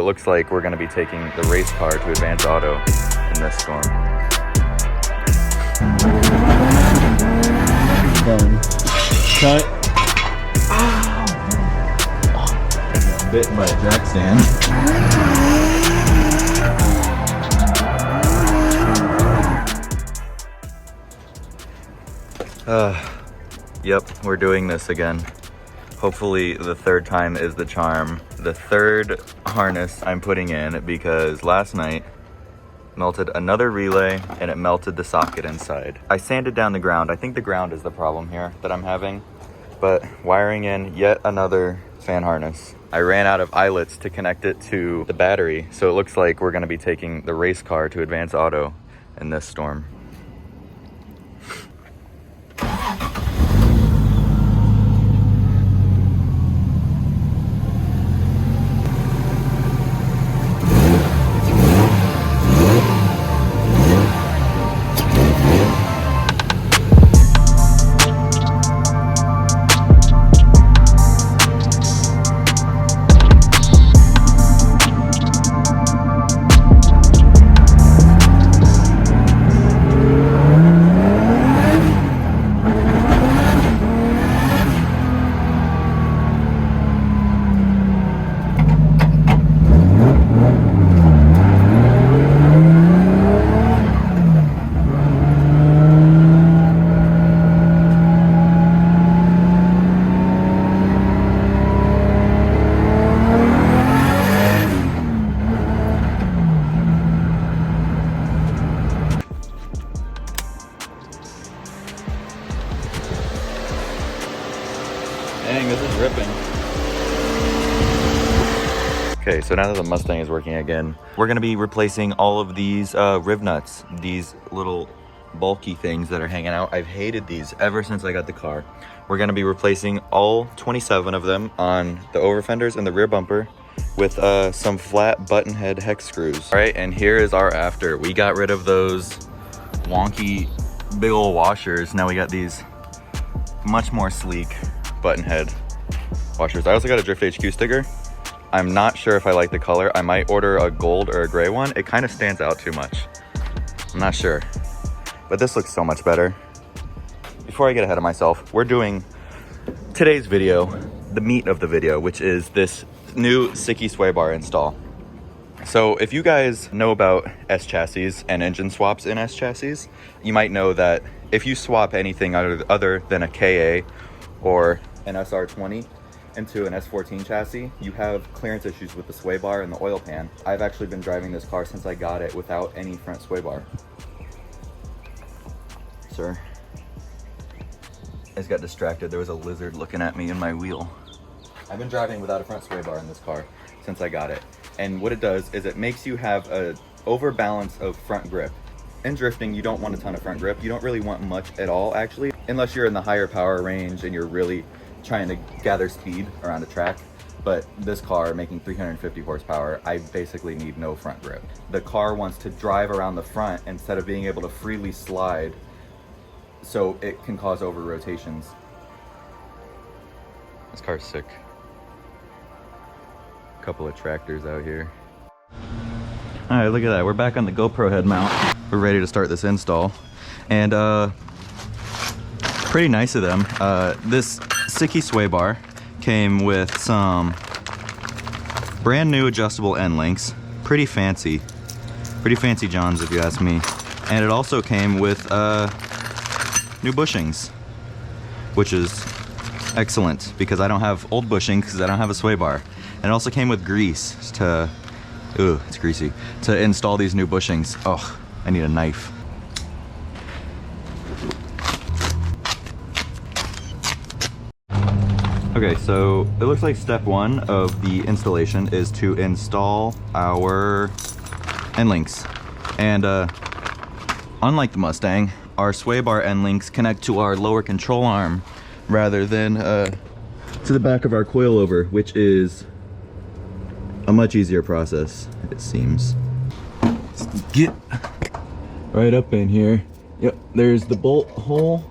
It looks like we're going to be taking the race car to Advance Auto in this storm. Cut. Bitten by a jack stand. Yep, we're doing this again. Hopefully the third time is the charm. The third harness I'm putting in because last night melted another relay and it melted the socket inside. I sanded down the ground. I think the ground is the problem here that I'm having, but wiring in yet another fan harness. I ran out of eyelets to connect it to the battery, so it looks like we're gonna be taking the race car to Advance Auto in this storm. Dang, this is ripping. Okay, so now that the Mustang is working again, we're gonna be replacing all of these riv nuts, these little bulky things that are hanging out. I've hated these ever since I got the car. We're gonna be replacing all 27 of them on the over fenders and the rear bumper with some flat button head hex screws. All right, and here is our after. We got rid of those wonky big old washers. Now we got these much more sleek button head washers. I also got a Drift HQ sticker. I'm not sure if I like the color. I might order a gold or a gray one. It kind of stands out too much. I'm not sure, but this looks so much better. Before I get ahead of myself, we're doing today's video, the meat of the video, which is this new SIKKY sway bar install. So if you guys know about S chassis and engine swaps in S chassis, you might know that if you swap anything other than a KA or an SR20 into an S14 chassis, you have clearance issues with the sway bar and the oil pan. I've actually been driving this car since I got it without any front sway bar. Sir, I just got distracted. There was a lizard looking at me in my wheel. I've been driving without a front sway bar in this car since I got it. And what it does is it makes you have a overbalance of front grip. In drifting, you don't want a ton of front grip. You don't really want much at all, actually, unless you're in the higher power range and you're really trying to gather speed around a track. But this car, making 350 horsepower, I basically need no front grip. The car wants to drive around the front instead of being able to freely slide, so it can cause over rotations. This car's sick. A couple of tractors out here. All right, look at that. We're back on the GoPro head mount. We're ready to start this install. And pretty nice of them. This SIKKY sway bar came with some brand new adjustable end links. Pretty fancy Johns if you ask me. And it also came with new bushings, which is excellent because I don't have old bushings because I don't have a sway bar. And it also came with grease to, ooh, it's greasy, to install these new bushings. Oh, I need a knife. Okay, so it looks like step one of the installation is to install our end links. And unlike the Mustang, our sway bar end links connect to our lower control arm rather than to the back of our coilover, which is a much easier process, it seems. Let's get right up in here. Yep, there's the bolt hole.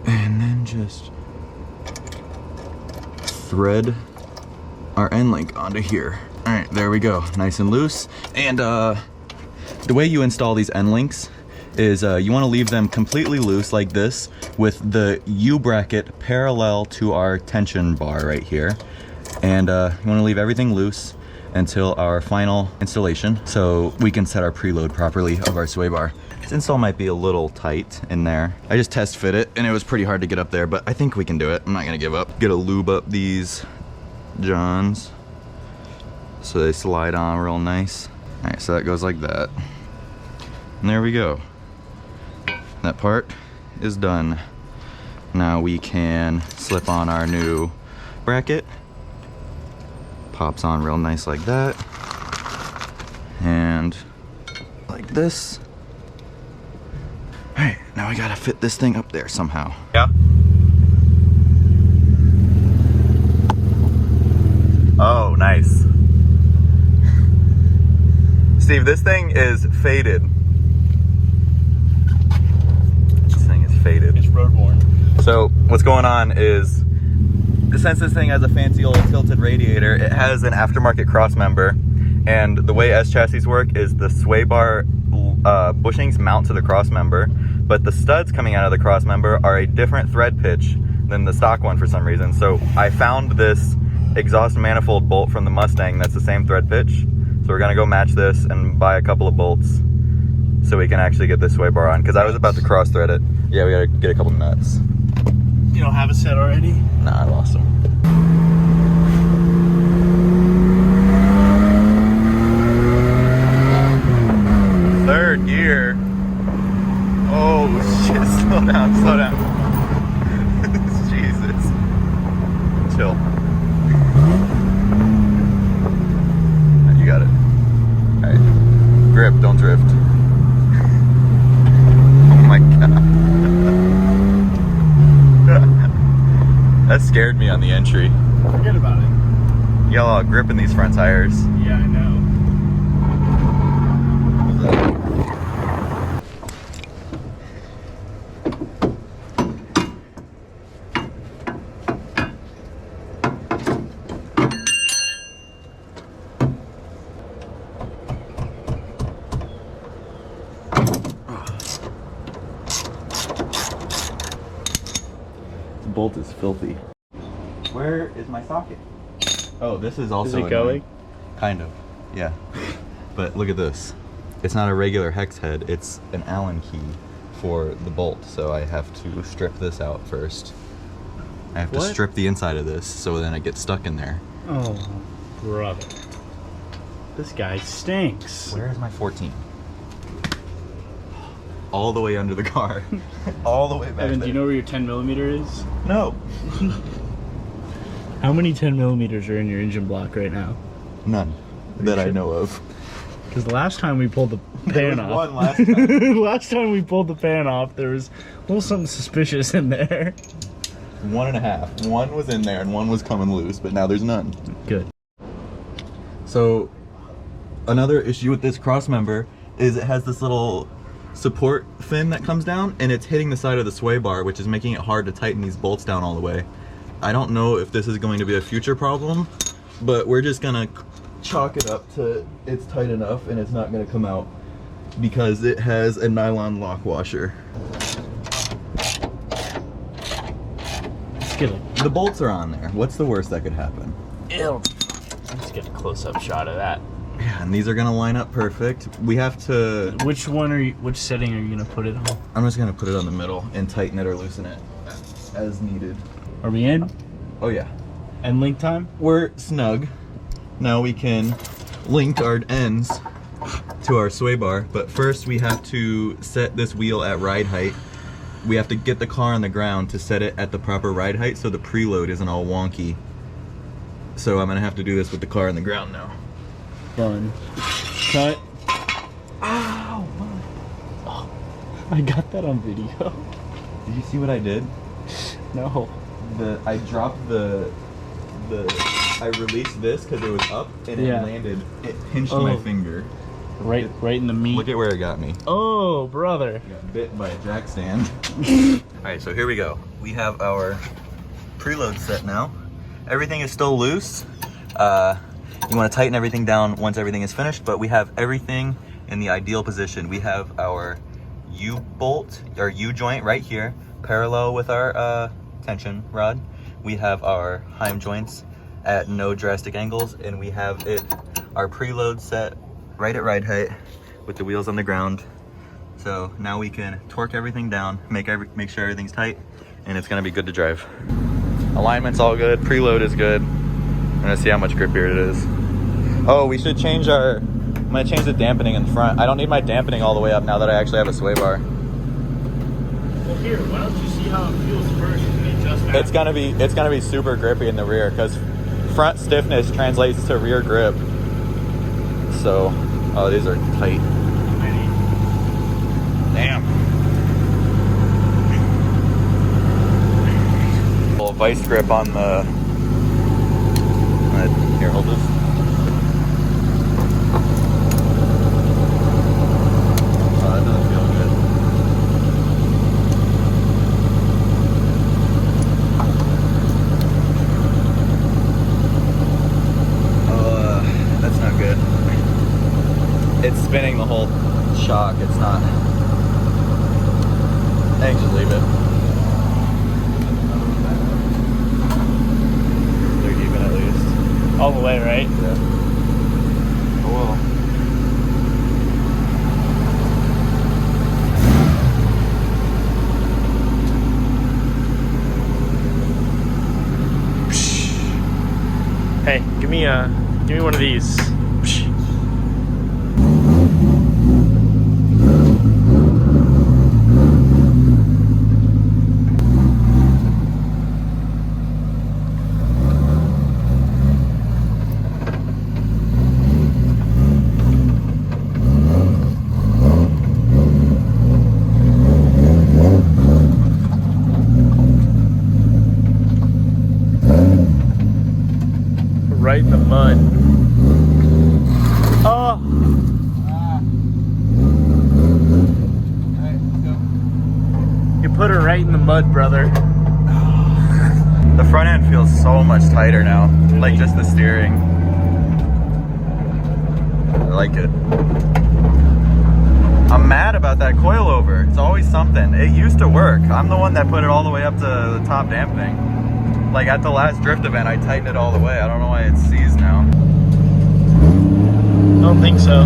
And then just thread our end link onto here. All right, there we go, nice and loose. And the way you install these end links is you want to leave them completely loose like this with the U bracket parallel to our tension bar right here. And you want to leave everything loose until our final installation so we can set our preload properly of our sway bar. This install might be a little tight in there. I just test fit it and it was pretty hard to get up there, but I think we can do it. I'm not gonna give up. Gotta lube up these johns so they slide on real nice. All right, so that goes like that. And there we go. That part is done. Now we can slip on our new bracket. Pops on real nice like that. And like this. All right, now we gotta fit this thing up there somehow. Yeah. Oh, nice. Steve, this thing is faded. This thing is faded. It's road worn. So what's going on is, since this thing has a fancy old tilted radiator, it has an aftermarket cross member, and the way S chassis work is the sway bar bushings mount to the cross member, but the studs coming out of the cross member are a different thread pitch than the stock one for some reason. So I found this exhaust manifold bolt from the Mustang that's the same thread pitch. So we're gonna go match this and buy a couple of bolts so we can actually get this sway bar on, because I was about to cross thread it. Yeah, we gotta get a couple nuts. You don't have a set already? Nah, I lost them. Third gear. Oh shit, slow down, slow down. Jesus. Chill. You got it. Alright. Grip, don't drift. Oh my god. That scared me on the entry. Forget about it. You got a lot of grip in these front tires. Yeah, I know. Bolt is filthy. Where is my socket? Oh, this is also. Is it going? Kind of, yeah. But look at this. It's not a regular hex head. It's an Allen key for the bolt. So I have to strip this out first. I have to strip the inside of this so then it gets stuck in there. Oh, brother. This guy stinks. Where is my 14? All the way under the car. All the way back Evan, there. do you know where your 10mm is? No. How many 10mm are in your engine block right now? None that I know of. Because the last time we pulled the There pan was off. one last time. Last time we pulled the pan off, there was a little something suspicious in there. 1.5. One was in there and one was coming loose, but now there's none. Good. So another issue with this cross member is it has this little support fin that comes down and it's hitting the side of the sway bar, which is making it hard to tighten these bolts down all the way. I don't know if this is going to be a future problem, but we're just gonna chalk it up to it's tight enough and it's not gonna come out because it has a nylon lock washer. Let's get it. The bolts are on there. What's the worst that could happen? Ew. Let's get a close-up shot of that. Yeah, and these are gonna line up perfect. We have to. Which setting are you gonna put it on? I'm just gonna put it on the middle and tighten it or loosen it as needed. Are we in? Oh yeah. End link time? We're snug. Now we can link our ends to our sway bar, but first we have to set this wheel at ride height. We have to get the car on the ground to set it at the proper ride height so the preload isn't all wonky. So I'm gonna have to do this with the car on the ground now. Done. Cut. Ow! Oh, I got that on video. Did you see what I did? No. I dropped I released this because it was up and it landed. It pinched my finger. Right in the meat. Look at where it got me. Oh, brother. I got bit by a jack stand. Alright, so here we go. We have our preload set now. Everything is still loose. You want to tighten everything down once everything is finished, but we have everything in the ideal position. We have our U-bolt, our U-joint right here, parallel with our tension rod. We have our heim joints at no drastic angles, and we have our preload set right at ride height with the wheels on the ground. So now we can torque everything down, make sure everything's tight, and it's gonna be good to drive. Alignment's all good, preload is good. I'm gonna see how much grippier it is. Oh, we should change I'm gonna change the dampening in the front. I don't need my dampening all the way up now that I actually have a sway bar. Well, here, why don't you see how it feels first and adjust that? It's gonna be super grippy in the rear because front stiffness translates to rear grip. So, oh, these are tight. Damn. Little vice grip on the. Here, hold this. Oh, that doesn't feel good. Oh, that's not good. It's spinning the whole shock. It's not. I think just leave it. They're even at least. All the way, right? Yeah. Oh well. Hey, give me one of these. Right in the mud. Oh! Alright, let's go. You put her right in the mud, brother. The front end feels so much tighter now. Like just the steering. I like it. I'm mad about that coilover. It's always something. It used to work. I'm the one that put it all the way up to the top dampening. Like at the last drift event, I tightened it all the way. I don't know why it's seized now. I don't think so.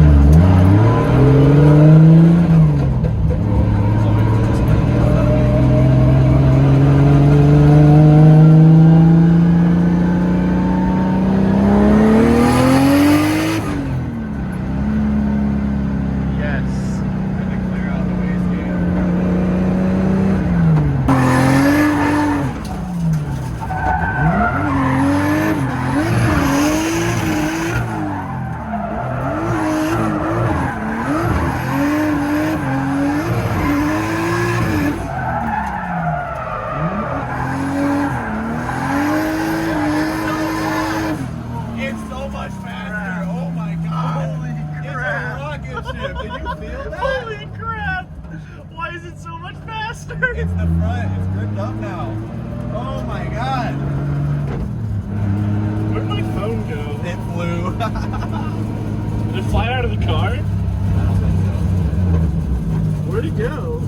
Holy crap! Why is it so much faster? It's the front. It's gripped up now. Oh my god. Where'd my phone go? It flew. Did it fly out of the car? I don't think so. Where'd it go?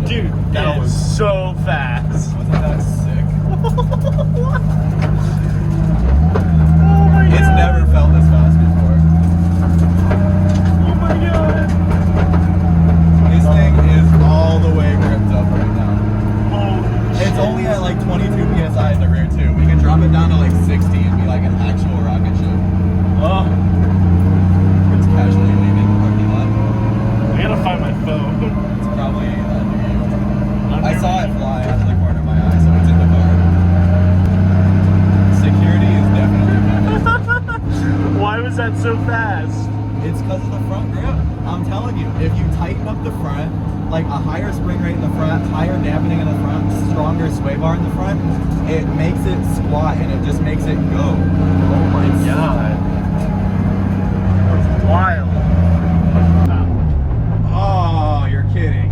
Dude, That that was- was so fast. Wasn't that sick? What? Oh my god. It's never felt this fast before. Oh my god. This thing is all the way gripped up right now. Holy shit. It's only at like 22 psi in the rear too. We can drop it down to like 60 and be like an actual rocket ship. Oh, It's casually leaving the parking lot. I gotta find my phone. It's probably under you. I Under saw me. it fly out of the corner of my eye, so it's in the car. Security is definitely Why was that so fast? It's because of the front grip. I'm telling you, if you tighten up the front, like a higher spring rate in the front, higher dampening in the front, stronger sway bar in the front, it makes it squat and it just makes it go. Oh my god. That's wild. Oh, you're kidding.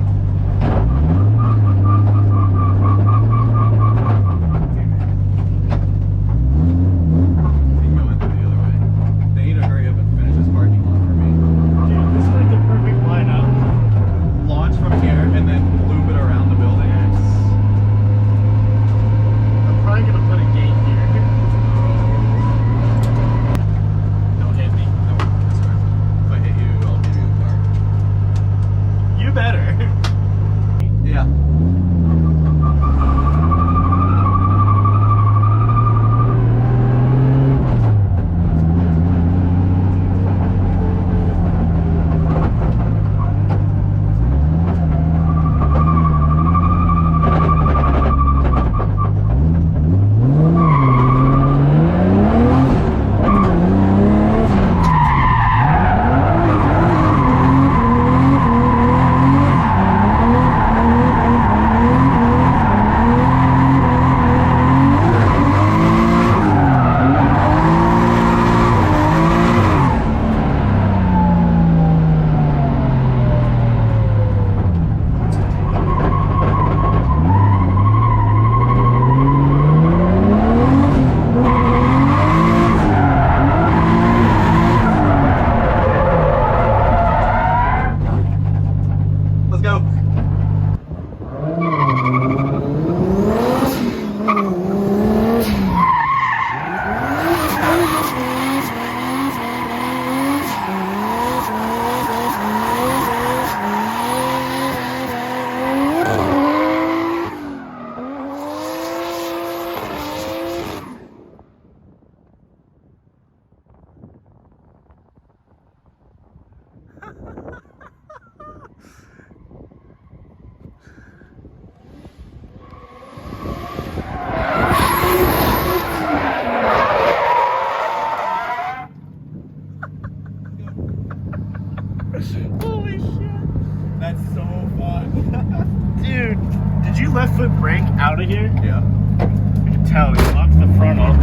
Holy shit. That's so fun. Dude, did you left foot brake out of here? Yeah. You can tell, you locked the front up.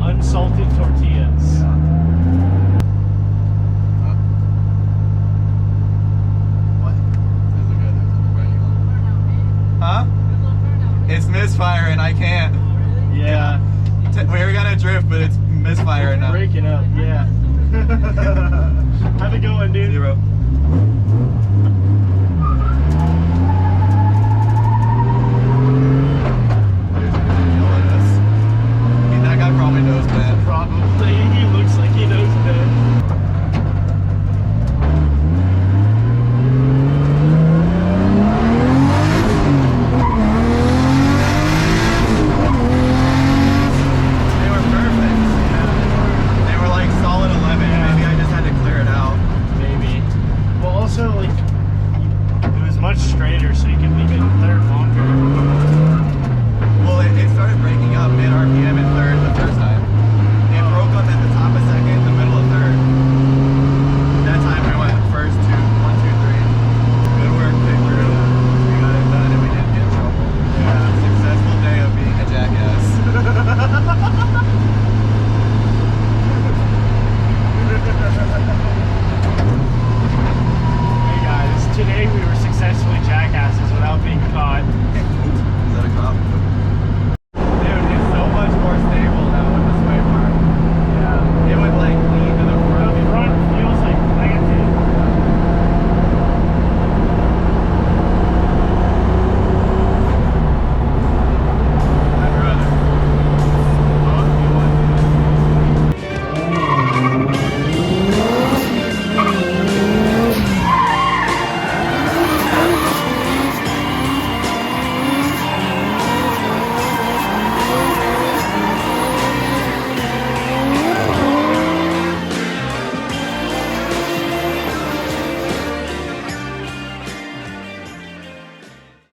Unsalted tortillas. Huh? It's misfiring, I can't. Yeah. We were gonna drift, but it's misfiring now. Breaking up, yeah. How's it going, dude? 0. That guy probably knows Ben. Probably. He looks like he knows Ben. Straighter so you can leave it in third longer. Well, it started breaking up mid RPM in third the first time. It broke up at the top of second, the middle of third. That time we went first, 2, 1, 2, 3. Good work, big crew. We got it done and we didn't get in trouble. Yeah, successful day of being a jackass. Hey guys, today we were successfully jackasses without being caught. Is that a cop?